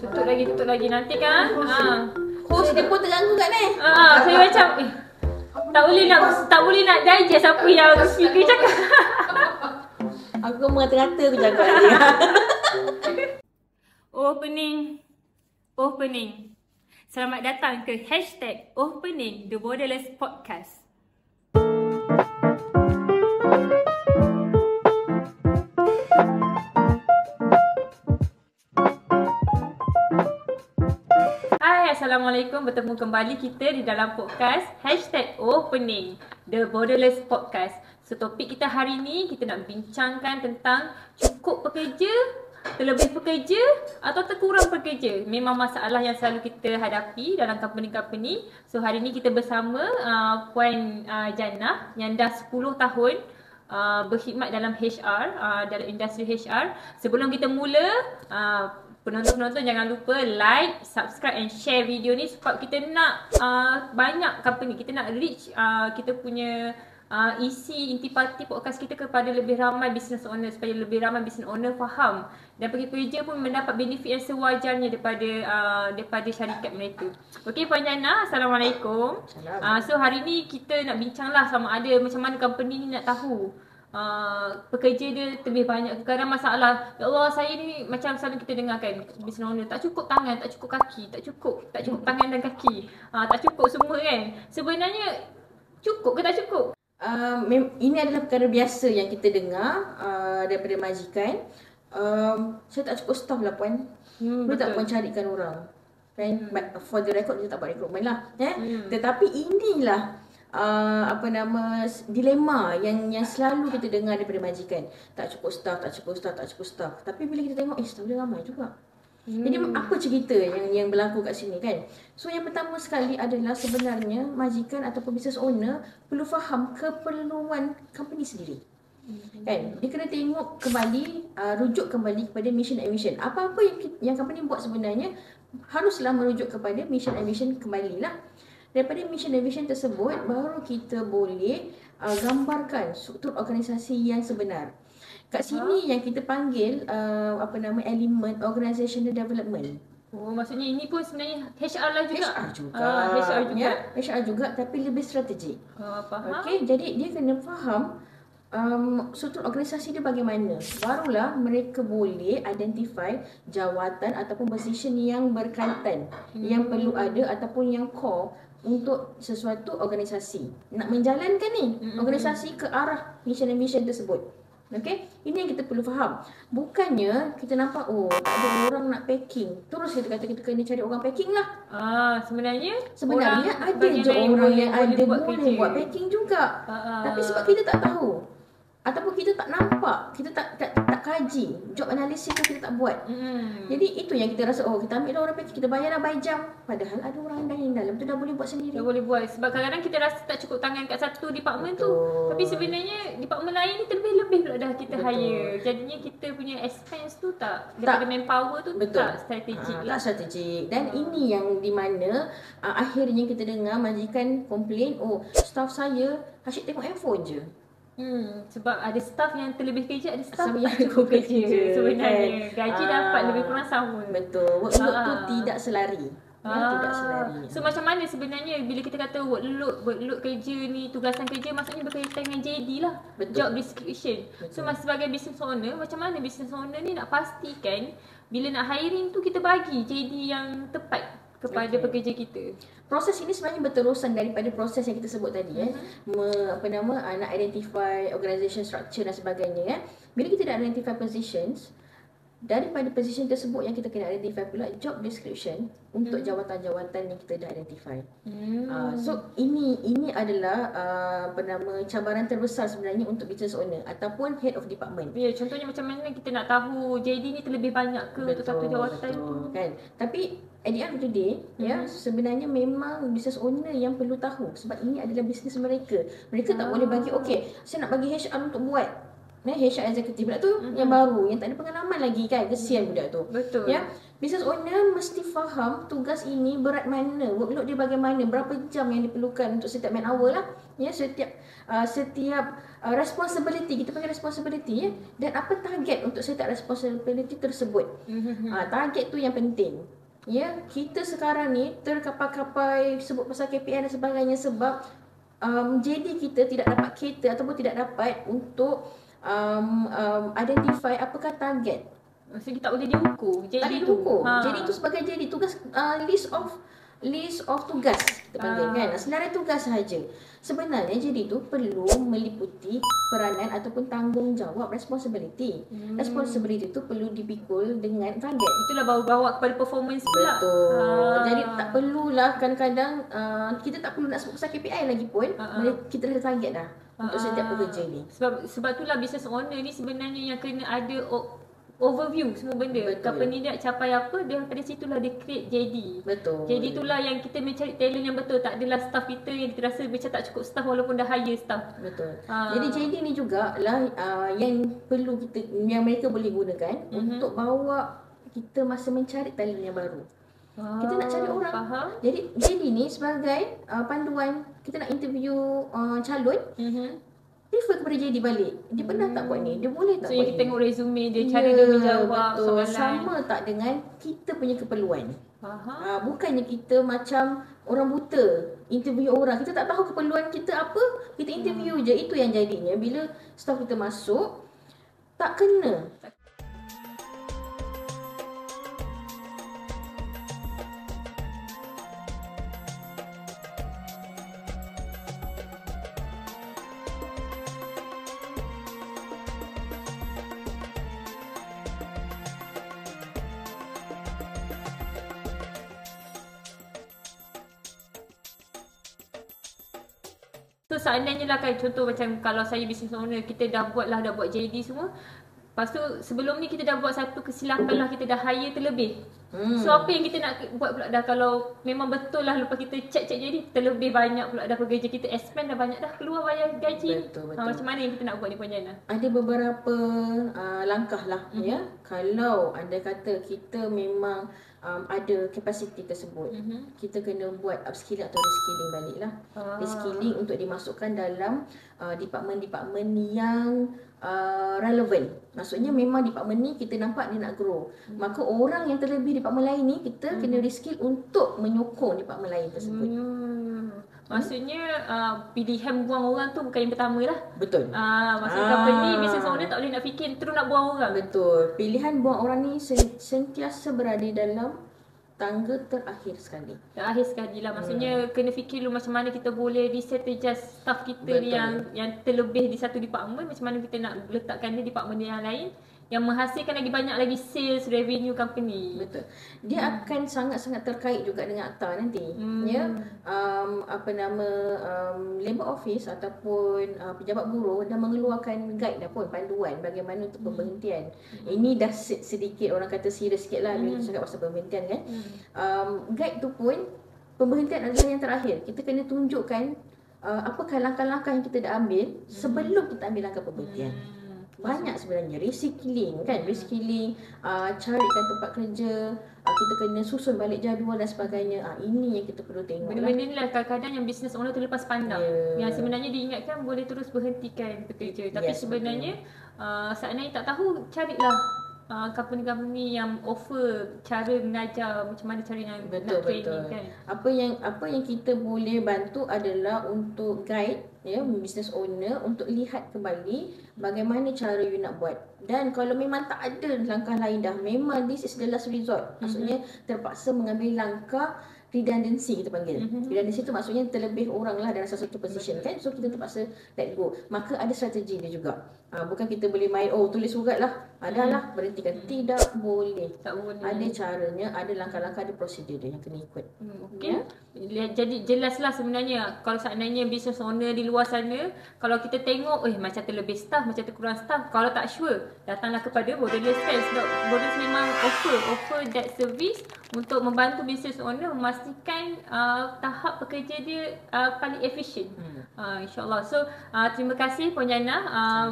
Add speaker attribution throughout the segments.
Speaker 1: tutup lagi. Nanti kan
Speaker 2: Host dia pun terganggu kat ni.
Speaker 1: saya macam tak boleh nak digest apa yang speaker cakap.
Speaker 2: Aku merata-rata aku jaga dia.
Speaker 1: Opening. Selamat datang ke #Opening The Borderless Podcast. Assalamualaikum, bertemu kembali kita di dalam podcast #Opening The Borderless Podcast. So topik kita hari ni, kita nak bincangkan tentang cukup pekerja, terlebih pekerja atau terkurang pekerja. Memang masalah yang selalu kita hadapi dalam company-company. So hari ni kita bersama Puan Jannah yang dah 10 tahun berkhidmat dalam HR, dalam industri HR. Sebelum kita mula, penonton-penonton jangan lupa like, subscribe and share video ni sebab kita nak banyak company, kita nak reach kita punya isi intipati podcast kita kepada lebih ramai business owner, supaya lebih ramai business owner faham dan pekerja pun mendapat benefit yang sewajarnya daripada syarikat mereka. Okey Puan Jannah, Assalamualaikum. So hari ni kita nak bincanglah sama ada macam mana company ni nak tahu pekerja dia lebih banyak. Kadang masalah, ya Allah saya ni macam selalu kita dengarkan business owner tak cukup tangan, tak cukup kaki, tak cukup tangan dan kaki, tak cukup semua kan. Sebenarnya cukup ke tak cukup?
Speaker 2: Ini adalah perkara biasa yang kita dengar daripada majikan. Saya tak cukup staff lah Puan. Boleh tak Puan carikan orang? Kan? But for the record kita tak buat recruitment lah. Tetapi inilah dilema yang selalu kita dengar daripada majikan. Tak cukup staff. Tapi bila kita tengok staff dia ramai juga. Jadi apa cerita yang berlaku kat sini kan? So yang pertama sekali adalah sebenarnya majikan ataupun business owner perlu faham keperluan company sendiri. Kan? Dia kena tengok kembali, rujuk kembali kepada mission and vision. Apa-apa yang company buat sebenarnya haruslah merujuk kepada mission and vision kembalilah. Daripada mission and vision tersebut baru kita boleh gambarkan struktur organisasi yang sebenar. Kat sini yang kita panggil elemen organizational development.
Speaker 1: Oh, maksudnya ini pun sebenarnya HR lah juga.
Speaker 2: HR juga tapi lebih strategik.
Speaker 1: Faham.
Speaker 2: Okey, jadi dia kena faham struktur organisasi dia bagaimana. Barulah mereka boleh identify jawatan ataupun position yang berkaitan, yang perlu ada ataupun yang core untuk sesuatu organisasi. Nak menjalankan ni organisasi ke arah mission and vision tersebut. Okey, ini yang kita perlu faham. Bukannya kita nampak tak ada orang nak packing, terus kita kata kita kena cari orang packing lah.
Speaker 1: Sebenarnya
Speaker 2: ada je orang yang boleh buat packing juga. Tapi sebab kita tak tahu ataupun kita tak nampak, kita tak kaji, job analysis tu kita tak buat. Jadi itu yang kita rasa, kita ambil orang packing, kita bayar by jam. Padahal ada orang lain dalam tu dah boleh buat sendiri.
Speaker 1: Dah boleh buat. Sebab kadang-kadang kita rasa tak cukup tangan kat satu department tu. Tapi sebenarnya department lain ni terlebih-lebih pula dah kita hire. Jadinya kita punya expense tu daripada manpower tu tak strategik lah.
Speaker 2: Tak strategik. Dan ini yang di mana akhirnya kita dengar majikan komplain, staff saya asyik tengok handphone je.
Speaker 1: Sebab ada staff yang terlebih kerja, ada staff yang cukup kerja. Sebenarnya gaji dapat lebih kurang sama.
Speaker 2: Betul. Workload tu tidak selari. Tidak selari.
Speaker 1: So macam mana sebenarnya bila kita kata workload kerja ni, tugasan kerja, maksudnya berkaitan dengan JD lah. Betul. Job description. So sebagai business owner, macam mana business owner ni nak pastikan bila nak hiring tu kita bagi JD yang tepat kepada pekerja kita.
Speaker 2: Proses ini sebenarnya berterusan daripada proses yang kita sebut tadi nak identify organisation structure dan sebagainya. Bila kita dah identify positions, daripada position tersebut yang kita kena identify pula job description untuk jawatan-jawatan yang kita dah identify. So ini adalah cabaran terbesar sebenarnya untuk business owner ataupun head of department.
Speaker 1: Ya, contohnya macam mana kita nak tahu JD ni terlebih banyak ke untuk satu jawatan tu
Speaker 2: kan. Tapi at the end of the day, sebenarnya memang business owner yang perlu tahu sebab ini adalah bisnes mereka. Mereka tak boleh bagi, saya nak bagi HR untuk buat. HR executive pula tu yang baru, yang tak ada pengalaman lagi kan, kesian budak tu.
Speaker 1: Betul.
Speaker 2: Ya. Business owner mesti faham tugas ini berat mana, workload dia bagaimana, berapa jam yang diperlukan untuk setiap man hour lah. Ya, setiap responsibility, kita panggil responsibility ya, dan apa target untuk setiap responsibility tersebut. Target tu yang penting. Ya, kita sekarang ni terkapai-kapai sebut pasal KPI dan sebagainya sebab jadi kita tidak dapat cater ataupun tidak dapat untuk identify apakah target.
Speaker 1: Maksudnya tak boleh diukur.
Speaker 2: Tak ada diukur. Jadi itu sebagai jadi tugas list of tugas kita panggil kan. Senarai tugas sahaja. Sebenarnya jadi itu perlu meliputi peranan ataupun tanggungjawab responsibility. Responsibility itu perlu dipikul dengan target.
Speaker 1: Itulah bawa kepada performance pula.
Speaker 2: Betul. Jadi tak perlulah kadang-kadang kita tak perlu nak sebut pasal KPI lagi pun. Kita dah ada target dah untuk setiap pekerja ni.
Speaker 1: Sebab itulah business owner ni sebenarnya yang kena ada overview semua benda. Company dia capai apa, daripada situlah dia create JD.
Speaker 2: Betul.
Speaker 1: JD itulah yang kita mencari talent yang betul. Tak adalah staff kita yang kita rasa macam tak cukup staff walaupun dah hire staff.
Speaker 2: Betul. Jadi JD ni jugalah yang perlu kita, yang mereka boleh gunakan untuk bawa kita masa mencari talent yang baru. Kita nak cari orang.
Speaker 1: Faham.
Speaker 2: Jadi JD ni sebagai panduan kita nak interview calon. Refer kepada JD balik. Dia pernah tak buat ni? Dia boleh tak buat
Speaker 1: kita
Speaker 2: ni?
Speaker 1: tengok resume dia, cara dia menjawab soalan.
Speaker 2: Sama tak dengan kita punya keperluan.
Speaker 1: Faham.
Speaker 2: Bukannya kita macam orang buta interview orang. Kita tak tahu keperluan kita apa, kita interview je. Itu yang jadinya bila staff kita masuk tak kena.
Speaker 1: So seandainya lah kan, contoh macam kalau saya business owner, kita dah buat JD semua. Lepas tu sebelum ni kita dah buat satu kesilapan lah, kita dah hire terlebih. So apa yang kita nak buat pula dah, kalau memang betul lah lepas kita check JD terlebih banyak pula dah pekerja kita, expand dah banyak dah, keluar bayar gaji.
Speaker 2: Betul.
Speaker 1: Macam mana yang kita nak buat ni Puan Jana?
Speaker 2: Ada beberapa langkah lah ya. Kalau anda kata kita memang ada kapasiti tersebut, kita kena buat upskilling atau reskilling balik lah. Reskilling untuk dimasukkan dalam department-department yang relevan. Maksudnya memang department ni kita nampak dia nak grow. Maka orang yang terlebih department lain ni kita kena reskill untuk menyokong department lain tersebut.
Speaker 1: Maksudnya pilihan buang orang tu bukan yang pertama lah.
Speaker 2: Betul.
Speaker 1: Maksudnya company, business owner tak boleh nak fikir terus nak buang orang.
Speaker 2: Betul. Pilihan buang orang ni sentiasa berada dalam tangga terakhir sekali.
Speaker 1: Terakhir sekali lah. Maksudnya kena fikir dulu macam mana kita boleh restrategize staff kita ni yang terlebih di satu department. Macam mana kita nak letakkan dia di department yang lain yang menghasilkan lagi banyak lagi sales revenue company.
Speaker 2: Betul. Dia akan sangat-sangat terkait juga dengan akta nanti. Ya. Labor office ataupun pejabat buruh dah mengeluarkan guide dah pun, panduan bagaimana untuk pemberhentian. Ini dah sedikit orang kata serius sikit lah bila kita cakap pasal pemberhentian kan. Guide tu pun pemberhentian adalah yang terakhir. Kita kena tunjukkan apakah langkah-langkah yang kita dah ambil sebelum kita ambil langkah pemberhentian. Banyak sebenarnya, reskilling kan, carikan tempat kerja, kita kena susun balik jadual dan sebagainya. Ini yang kita perlu tengok.
Speaker 1: Benda-benda ni lah kadang-kadang yang business owner terlepas pandang. Yang sebenarnya diingatkan boleh terus berhentikan pekerja. Tapi sebenarnya seandainya tak tahu, carilah company-company yang offer cara mengajar macam mana cara yang nak training kan.
Speaker 2: Apa yang kita boleh bantu adalah untuk guide business owner untuk lihat kembali bagaimana cara you nak buat. Dan kalau memang tak ada langkah lain dah, memang this is the last resort. Maksudnya terpaksa mengambil langkah redundancy kita panggil. Redundancy tu maksudnya terlebih orang lah dalam satu position kan. So kita terpaksa let go. Maka ada strategi dia juga. Bukan kita boleh main tulis surat lah. Adalah berhentikan. Tidak boleh.
Speaker 1: Tak boleh.
Speaker 2: Ada caranya, ada langkah-langkah, ada prosedur dia yang kena ikut.
Speaker 1: Okay. Jadi jelaslah sebenarnya kalau seandainya business owner di luar sana, kalau kita tengok macam terlebih staff, macam terkurang staff, kalau tak sure, datanglah kepada Borderless kan. Sebab Borderless memang offer that service untuk membantu business owner memastikan tahap pekerja dia paling efisien. InsyaAllah. So terima kasih Puan Jana.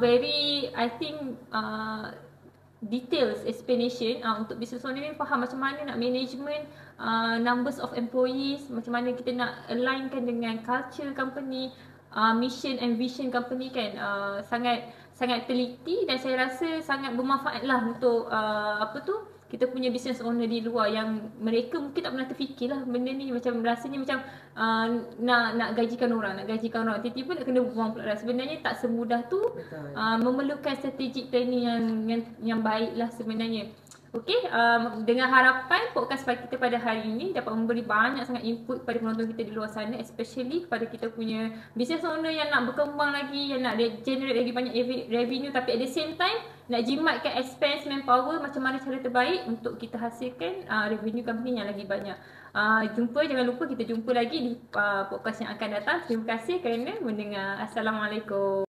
Speaker 1: Very I think details explanation untuk business owner ni faham macam mana nak management numbers of employees, macam mana kita nak alignkan dengan culture company, mission and vision company kan. Sangat sangat teliti dan saya rasa sangat bermanfaat lah untuk kita punya business owner di luar yang mereka mungkin tak pernah terfikir lah benda ni, macam rasanya macam nak gajikan orang, tiba-tiba nak kena buang pula. Sebenarnya tak semudah tu. Memerlukan strategic planning yang baik lah sebenarnya. Okey, dengan harapan podcast kita pada hari ini dapat memberi banyak sangat input kepada penonton kita di luar sana, especially kepada kita punya business owner yang nak berkembang lagi, yang nak generate lagi banyak revenue, tapi at the same time nak jimatkan expense manpower, macam mana cara terbaik untuk kita hasilkan revenue company yang lagi banyak. Jangan lupa kita jumpa lagi di podcast yang akan datang. Terima kasih kerana mendengar. Assalamualaikum.